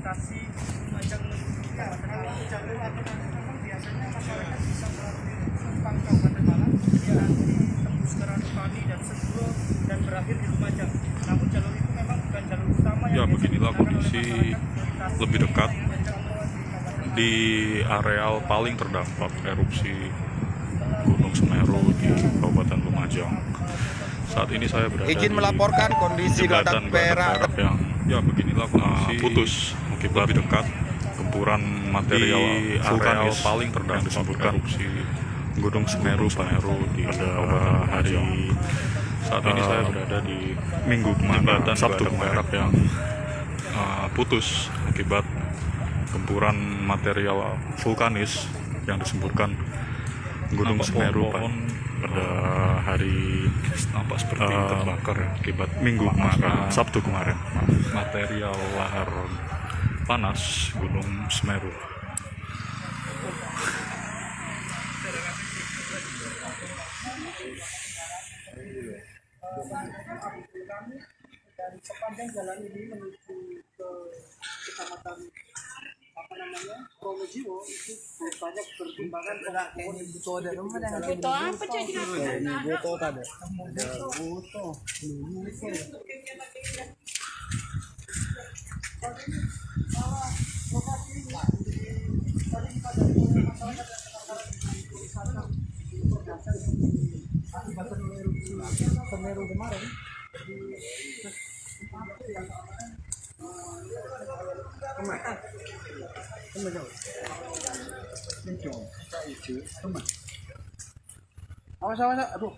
lokasi Lumajang menuju Kabupaten jalur alternatif memang biasanya masyarakat bisa melalui Simpang Kabupaten Malang yang nanti tembus ke Ranupani dan Seguro dan berakhir di Lumajang. Namun jalur itu memang bukan jalur utama yang Beginilah kondisi lebih dekat di areal paling terdampak erupsi Gunung Semeru di Kabupaten Lumajang. Saat ini saya berada izin melaporkan kondisi ledak perak yang beginilah kondisi putus akibat lebih dekat gempuran material vulkanis paling terdampak erupsi Gunung Semeru pada hari saat ini saya berada di Minggu kemarin Sabtu kemarin yang putus akibat gempuran material vulkanis yang disemburkan Gunung Semeru pada hari nampak seperti terbakar akibat Minggu kemarin Sabtu kemarin material lahar panas Gunung Semeru. Dan sepanjang jalan ini menuju ke kecamatan Pronojiwo itu banyak perkembangan Buto apa jadi buto tadi Semeru kemarin awas aduh.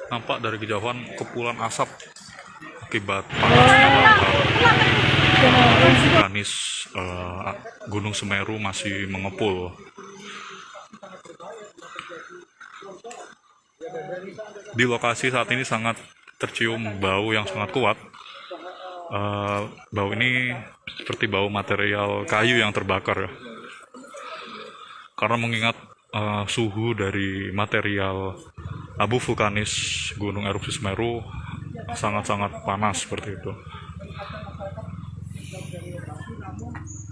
Nampak dari kejauhan kepulan asap akibat panasnya lahar vulkanis Gunung Semeru masih mengepul. Di lokasi saat ini sangat tercium bau yang sangat kuat. Bau ini seperti bau material kayu yang terbakar ya. Karena mengingat suhu dari material abu vulkanis Gunung Erupsi Semeru sangat-sangat panas seperti itu.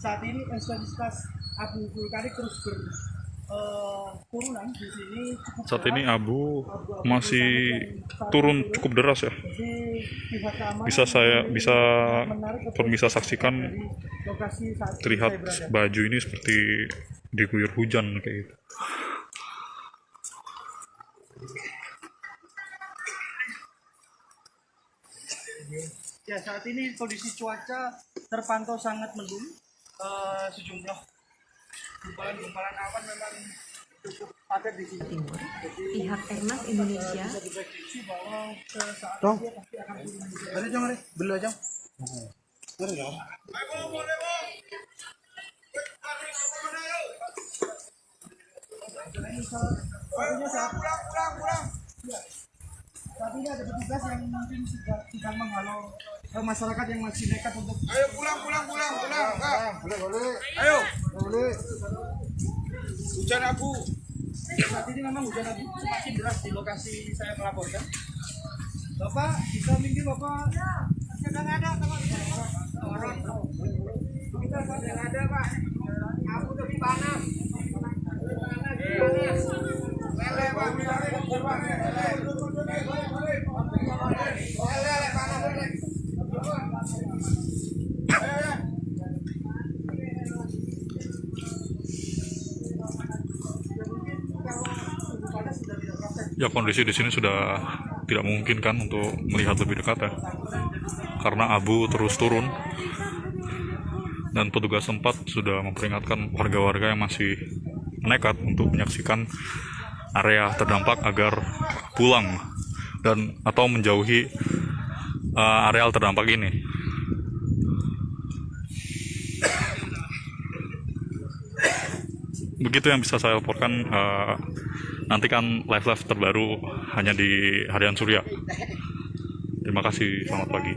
Saat ini intensitas abu vulkanik terus berturunan di sini. Saat ini abu masih turun cukup deras ya. Bisa saksikan terlihat baju ini seperti diguyur hujan kayak gitu. Ya, saat ini kondisi cuaca terpantau sangat mendung. Sejumlah gumpalan awan memang cukup padat di sini. Pihak Termas Indonesia Dong, ada jam hari, beli aja. Pulang. Saat ini ada petugas yang mungkin sedang menghalau masyarakat yang masih nekat untuk ayo pulang boleh ayo hujan abu. Saat ini memang hujan abu semakin deras di lokasi saya melaporkan. Bapak bisa minggir Bapak. Sedang ada orang. Kita sedang ada Pak. Abu lebih panas. Lele Pak. Ya, kondisi di sini sudah tidak mungkin kan untuk melihat lebih dekat ya, karena abu terus turun dan petugas tempat sudah memperingatkan warga-warga yang masih nekat untuk menyaksikan area terdampak agar pulang dan atau menjauhi areal terdampak ini. Begitu yang bisa saya laporkan. Nantikan live terbaru hanya di Harian Surya. Terima kasih, selamat pagi.